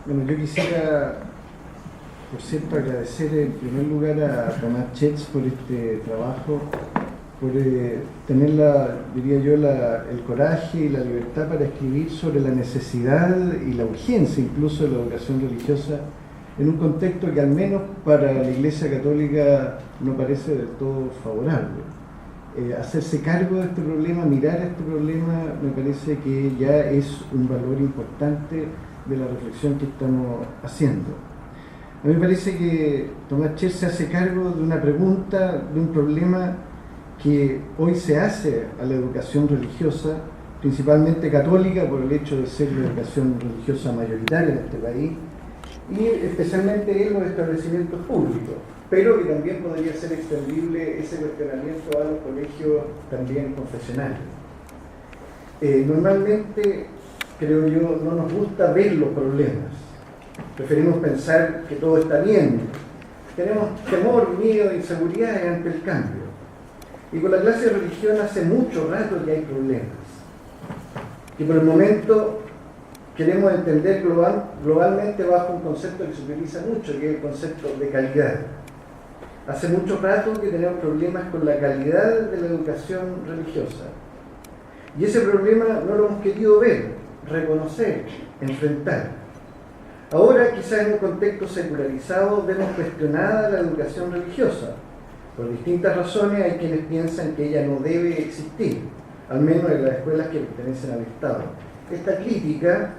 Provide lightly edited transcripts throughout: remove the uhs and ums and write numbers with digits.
Bueno, yo quisiera, por cierto, agradecer en primer lugar a Tomás Chetz por este trabajo, por tener diría yo, el coraje y la libertad para escribir sobre la necesidad y la urgencia incluso de la educación religiosa en un contexto que al menos para la Iglesia Católica no parece del todo favorable. Hacerse cargo de este problema, mirar este problema, me parece que ya es un valor importante de la reflexión que estamos haciendo. A mí me parece que Tomás Chetz se hace cargo de una pregunta, de un problema que hoy se hace a la educación religiosa, principalmente católica, por el hecho de ser la educación religiosa mayoritaria en este país, y especialmente en los establecimientos públicos, pero que también podría ser extendible ese cuestionamiento a los colegios también confesionales. Normalmente, creo yo, no nos gusta ver los problemas, preferimos pensar que todo está bien, tenemos temor, miedo, inseguridad ante el cambio. Y con la clase de religión hace mucho rato que hay problemas. Y por el momento queremos entender globalmente bajo un concepto que se utiliza mucho, que es el concepto de calidad. Hace mucho rato que tenemos problemas con la calidad de la educación religiosa. Y ese problema no lo hemos querido ver, reconocer, enfrentar. Ahora, quizás en un contexto secularizado, vemos cuestionada la educación religiosa. Por distintas razones hay quienes piensan que ella no debe existir, al menos en las escuelas que pertenecen al Estado. Esta crítica,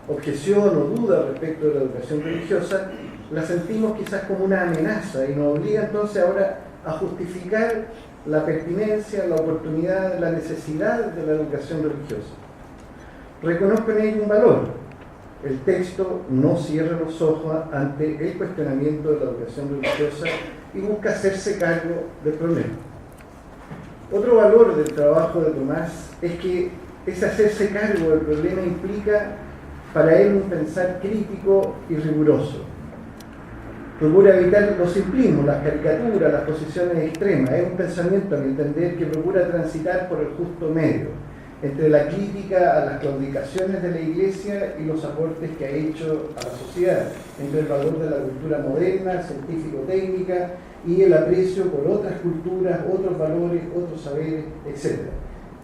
objeción o duda respecto de la educación religiosa, la sentimos quizás como una amenaza y nos obliga entonces ahora a justificar la pertinencia, la oportunidad, la necesidad de la educación religiosa. Reconozco en ello un valor. El texto no cierra los ojos ante el cuestionamiento de la educación religiosa y busca hacerse cargo del problema. Otro valor del trabajo de Tomás es que ese hacerse cargo del problema implica para él un pensar crítico y riguroso. Procura evitar los simplismos, las caricaturas, las posiciones extremas. Es un pensamiento, a mi entender, que procura transitar por el justo medio entre la crítica a las claudicaciones de la Iglesia y los aportes que ha hecho a la sociedad, entre el valor de la cultura moderna, científico-técnica y el aprecio por otras culturas, otros valores, otros saberes, etc.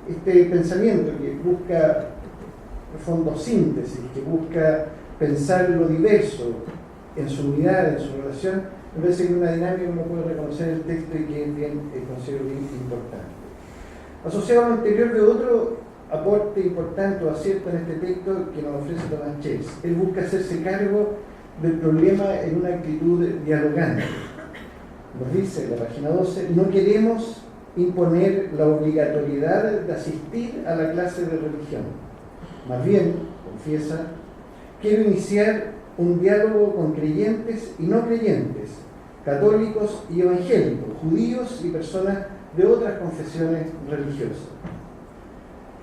Este pensamiento que busca, en fondo, síntesis, que busca pensar lo diverso en su unidad, en su relación, me parece que es una dinámica que uno puede reconocer en el texto y que es bien, considero bien importante. Asociado a lo anterior de otro aporte importante o acierto en este texto que nos ofrece Tomás Chetz. Él busca hacerse cargo del problema en una actitud dialogante. Nos dice en la página 12, no queremos imponer la obligatoriedad de asistir a la clase de religión. Más bien, confiesa, quiero iniciar un diálogo con creyentes y no creyentes, católicos y evangélicos, judíos y personas de otras confesiones religiosas.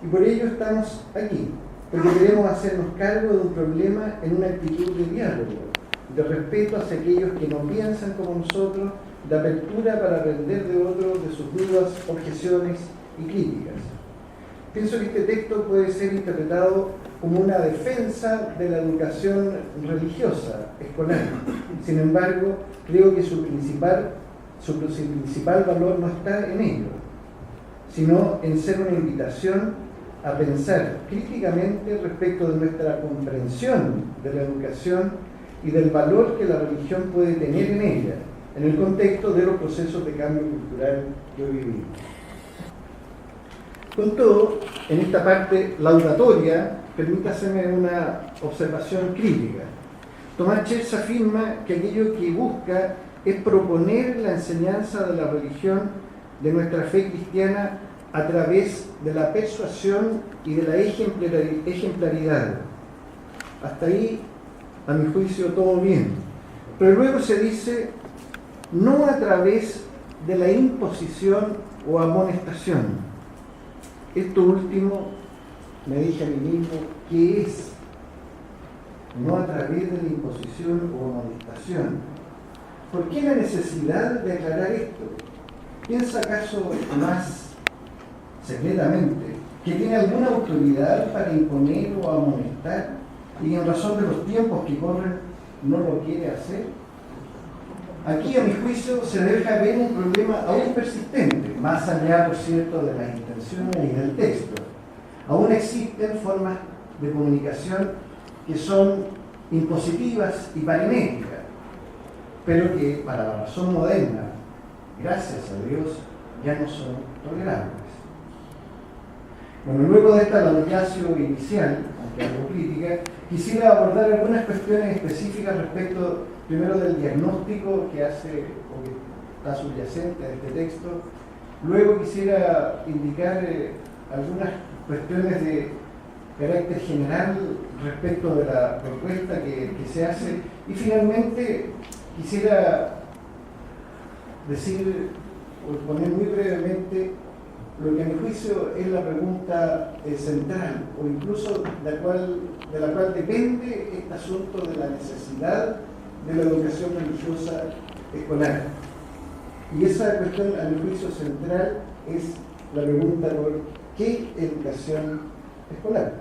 Y por ello estamos aquí, porque queremos hacernos cargo de un problema en una actitud de diálogo, de respeto hacia aquellos que no piensan como nosotros, de apertura para aprender de otros, de sus dudas, objeciones y críticas. Pienso que este texto puede ser interpretado como una defensa de la educación religiosa escolar. Sin embargo, creo que su principal valor no está en ello, sino en ser una invitación a pensar críticamente respecto de nuestra comprensión de la educación y del valor que la religión puede tener en ella, en el contexto de los procesos de cambio cultural que hoy vivimos. Con todo, en esta parte laudatoria, permítaseme una observación crítica. Tomás Chetz afirma que aquello que busca es proponer la enseñanza de la religión de nuestra fe cristiana a través de la persuasión y de la ejemplaridad. Hasta ahí, a mi juicio, todo bien. Pero luego se dice, no a través de la imposición o amonestación. Esto último, me dije a mí mismo, ¿qué es? No a través de la imposición o amonestación. ¿Por qué la necesidad de aclarar esto? ¿Piensa acaso más secretamente que tiene alguna autoridad para imponer o amonestar? y en razón de los tiempos que corren no lo quiere hacer? Aquí, a mi juicio, se deja ver un problema aún persistente, más allá, por cierto, de las intenciones y del texto. Aún existen formas de comunicación que son impositivas y paramétricas, pero que para la razón moderna, gracias a Dios, ya no son tolerables. Bueno, luego de esta lamentación inicial, aunque algo crítica, quisiera abordar algunas cuestiones específicas respecto, primero, del diagnóstico que hace o que está subyacente a este texto. Luego quisiera indicar algunas cuestiones de carácter general respecto de la propuesta que se hace. Y finalmente quisiera decir o poner muy brevemente lo que a mi juicio es la pregunta central, o incluso de la cual depende este asunto de la necesidad de la educación religiosa escolar. Y esa cuestión, a mi juicio central, es la pregunta por ¿qué educación escolar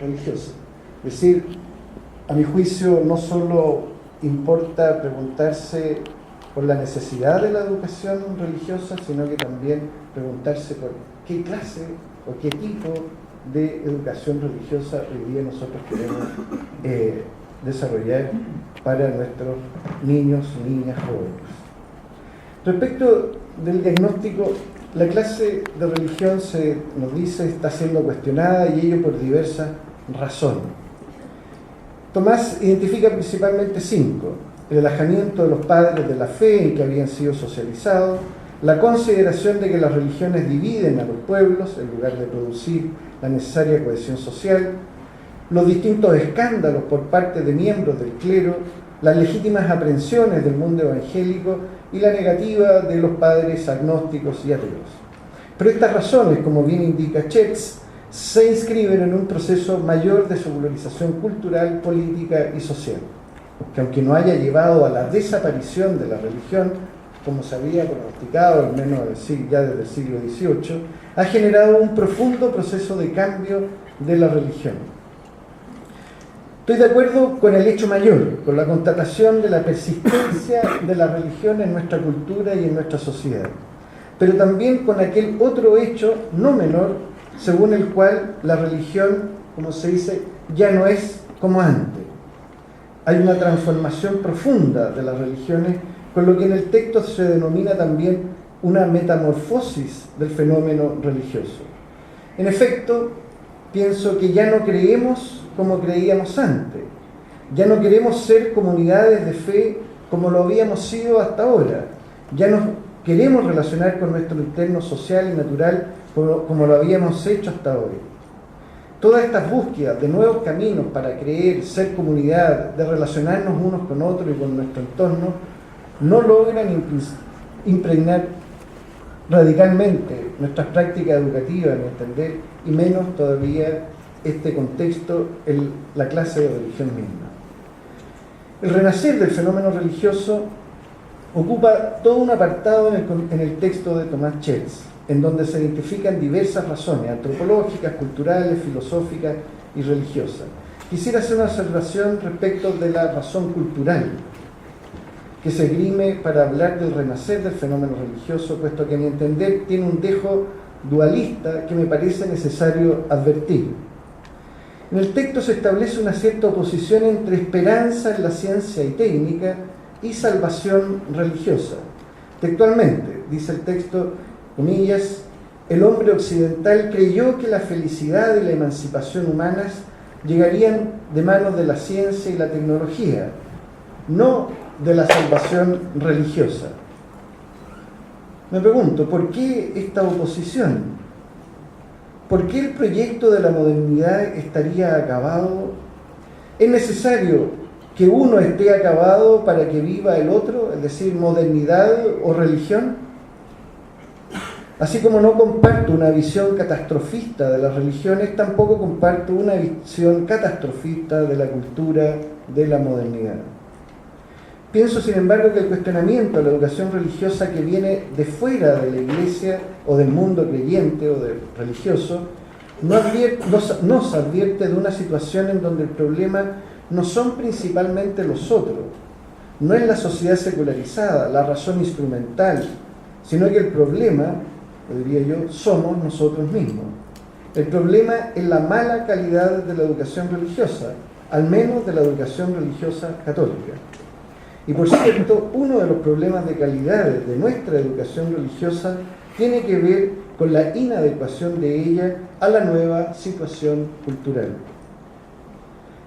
religiosa? Es decir, a mi juicio no solo importa preguntarse por la necesidad de la educación religiosa, sino que también preguntarse por qué clase o qué tipo de educación religiosa hoy día nosotros queremos desarrollar para nuestros niños, niñas, jóvenes. Respecto del diagnóstico, la clase de religión nos dice está siendo cuestionada, y ello por diversas razones. Tomás identifica principalmente 5: el alejamiento de los padres de la fe en que habían sido socializados, la consideración de que las religiones dividen a los pueblos en lugar de producir la necesaria cohesión social, los distintos escándalos por parte de miembros del clero, las legítimas aprensiones del mundo evangélico y la negativa de los padres agnósticos y ateos. Pero estas razones, como bien indica Chetz, se inscriben en un proceso mayor de secularización cultural, política y social, que aunque no haya llevado a la desaparición de la religión, como se había pronosticado, al menos ya desde el siglo XVIII, ha generado un profundo proceso de cambio de la religión. Estoy de acuerdo con el hecho mayor, con la constatación de la persistencia de la religión en nuestra cultura y en nuestra sociedad, pero también con aquel otro hecho no menor, según el cual la religión, como se dice, ya no es como antes. Hay una transformación profunda de las religiones, con lo que en el texto se denomina también una metamorfosis del fenómeno religioso. En efecto, pienso que ya no creemos como creíamos antes, ya no queremos ser comunidades de fe como lo habíamos sido hasta ahora, ya no queremos relacionar con nuestro interno social y natural como lo habíamos hecho hasta hoy. Todas estas búsquedas de nuevos caminos para creer, ser comunidad, de relacionarnos unos con otros y con nuestro entorno, no logran impregnar radicalmente nuestras prácticas educativas, en entender, y menos todavía este contexto, la clase de religión misma. El renacer del fenómeno religioso ocupa todo un apartado en el texto de Tomás Chetz, en donde se identifican diversas razones antropológicas, culturales, filosóficas y religiosas. Quisiera hacer una observación respecto de la razón cultural que se esgrime para hablar del renacer del fenómeno religioso, puesto que a mi entender tiene un dejo dualista que me parece necesario advertir. En el texto se establece una cierta oposición entre esperanza en la ciencia y técnica y salvación religiosa. Textualmente, dice el texto, comillas, el hombre occidental creyó que la felicidad y la emancipación humanas llegarían de manos de la ciencia y la tecnología, no de la salvación religiosa. Me pregunto, ¿por qué esta oposición? ¿Por qué el proyecto de la modernidad estaría acabado? ¿Es necesario que uno esté acabado para que viva el otro, es decir, modernidad o religión? Así como no comparto una visión catastrofista de las religiones, tampoco comparto una visión catastrofista de la cultura de la modernidad. Pienso, sin embargo, que el cuestionamiento de la educación religiosa que viene de fuera de la iglesia o del mundo creyente o religioso nos advierte de una situación en donde el problema no son principalmente los otros, no es la sociedad secularizada, la razón instrumental, sino que el problema, lo diría yo, somos nosotros mismos. El problema es la mala calidad de la educación religiosa, al menos de la educación religiosa católica. Y por cierto, uno de los problemas de calidad de nuestra educación religiosa tiene que ver con la inadecuación de ella a la nueva situación cultural.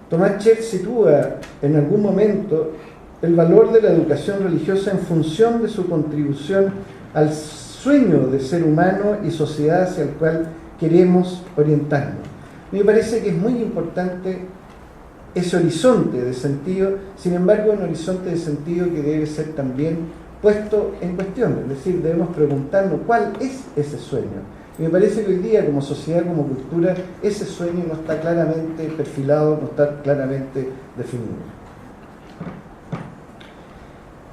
Thomas Cech sitúa en algún momento el valor de la educación religiosa en función de su contribución al sueño de ser humano y sociedad hacia el cual queremos orientarnos. Me parece que es muy importante ese horizonte de sentido, sin embargo, un horizonte de sentido que debe ser también puesto en cuestión, es decir, debemos preguntarnos cuál es ese sueño. Y me parece que hoy día, como sociedad, como cultura, ese sueño no está claramente perfilado, no está claramente definido.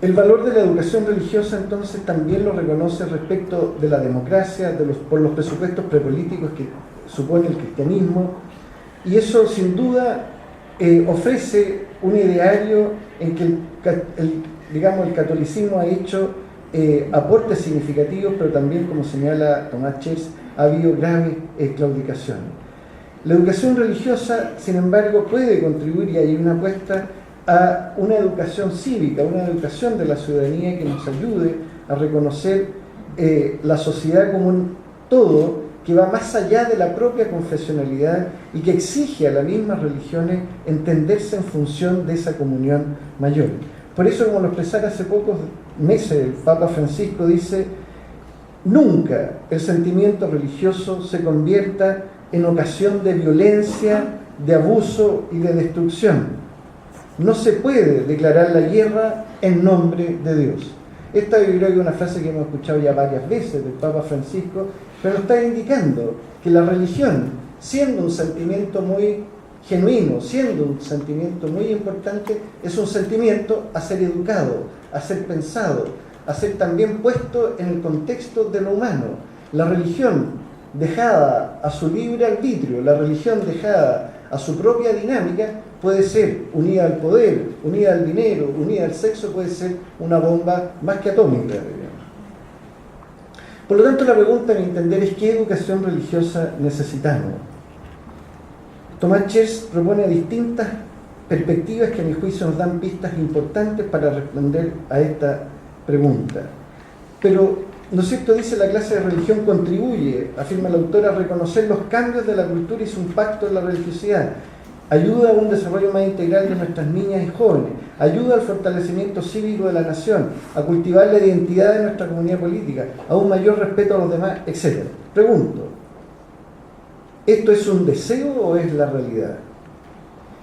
El valor de la educación religiosa, entonces, también lo reconoce respecto de la democracia, por los presupuestos prepolíticos que supone el cristianismo, y eso, sin duda, ofrece un ideario en que el catolicismo ha hecho aportes significativos, pero también, como señala Thomas Cech, ha habido graves claudicaciones. La educación religiosa, sin embargo, puede contribuir, y hay una apuesta, a una educación cívica, una educación de la ciudadanía que nos ayude a reconocer la sociedad como un todo que va más allá de la propia confesionalidad y que exige a las mismas religiones entenderse en función de esa comunión mayor. Por eso, como lo expresara hace pocos meses el Papa Francisco, dice: nunca el sentimiento religioso se convierta en ocasión de violencia, de abuso y de destrucción. No se puede declarar la guerra en nombre de Dios. Esta yo creo que es una frase que hemos escuchado ya varias veces del Papa Francisco, pero está indicando que la religión, siendo un sentimiento muy genuino, siendo un sentimiento muy importante, es un sentimiento a ser educado, a ser pensado, a ser también puesto en el contexto de lo humano. La religión dejada a su libre arbitrio, la religión dejada a su propia dinámica, puede ser unida al poder, unida al dinero, unida al sexo, puede ser una bomba más que atómica, digamos. Por lo tanto, la pregunta, a mi entender, es ¿qué educación religiosa necesitamos? Thomas Cech propone distintas perspectivas que a mi juicio nos dan pistas importantes para responder a esta pregunta. Pero, ¿no es cierto?, dice, la clase de religión contribuye, afirma la autora, a reconocer los cambios de la cultura y su impacto en la religiosidad. Ayuda a un desarrollo más integral de nuestras niñas y jóvenes, ayuda al fortalecimiento cívico de la nación, a cultivar la identidad de nuestra comunidad política, a un mayor respeto a los demás, etc. Pregunto, ¿esto es un deseo o es la realidad?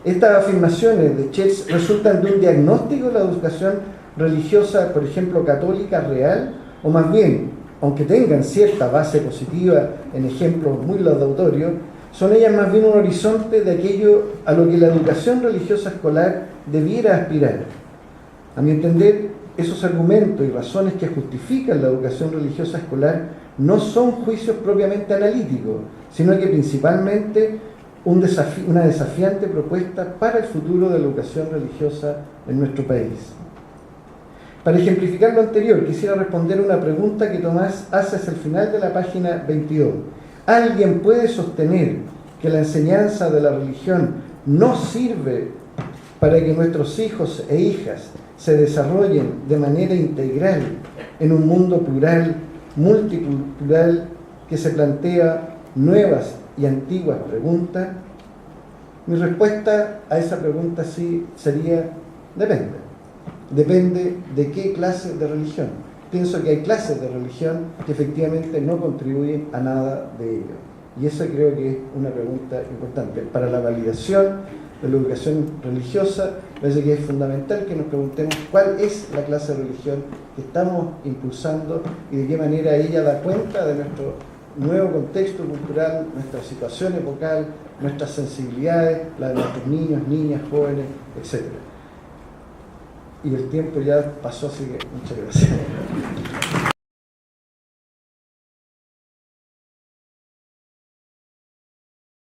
Estas afirmaciones de Cech resultan de un diagnóstico de la educación religiosa, por ejemplo, católica, real, o más bien, aunque tengan cierta base positiva en ejemplos muy laudatorios, son ellas más bien un horizonte de aquello a lo que la educación religiosa escolar debiera aspirar. A mi entender, esos argumentos y razones que justifican la educación religiosa escolar no son juicios propiamente analíticos, sino que principalmente una desafiante propuesta para el futuro de la educación religiosa en nuestro país. Para ejemplificar lo anterior, quisiera responder una pregunta que Tomás hace hacia el final de la página 22. ¿Alguien puede sostener que la enseñanza de la religión no sirve para que nuestros hijos e hijas se desarrollen de manera integral en un mundo plural, multicultural, que se plantea nuevas y antiguas preguntas? Mi respuesta a esa pregunta sí sería: depende. Depende de qué clase de religión. Pienso que hay clases de religión que efectivamente no contribuyen a nada de ello. Y esa creo que es una pregunta importante. Para la validación de la educación religiosa, me parece que es fundamental que nos preguntemos cuál es la clase de religión que estamos impulsando y de qué manera ella da cuenta de nuestro nuevo contexto cultural, nuestra situación epocal, nuestras sensibilidades, la de nuestros niños, niñas, jóvenes, etc. Y el tiempo ya pasó, así que muchas gracias.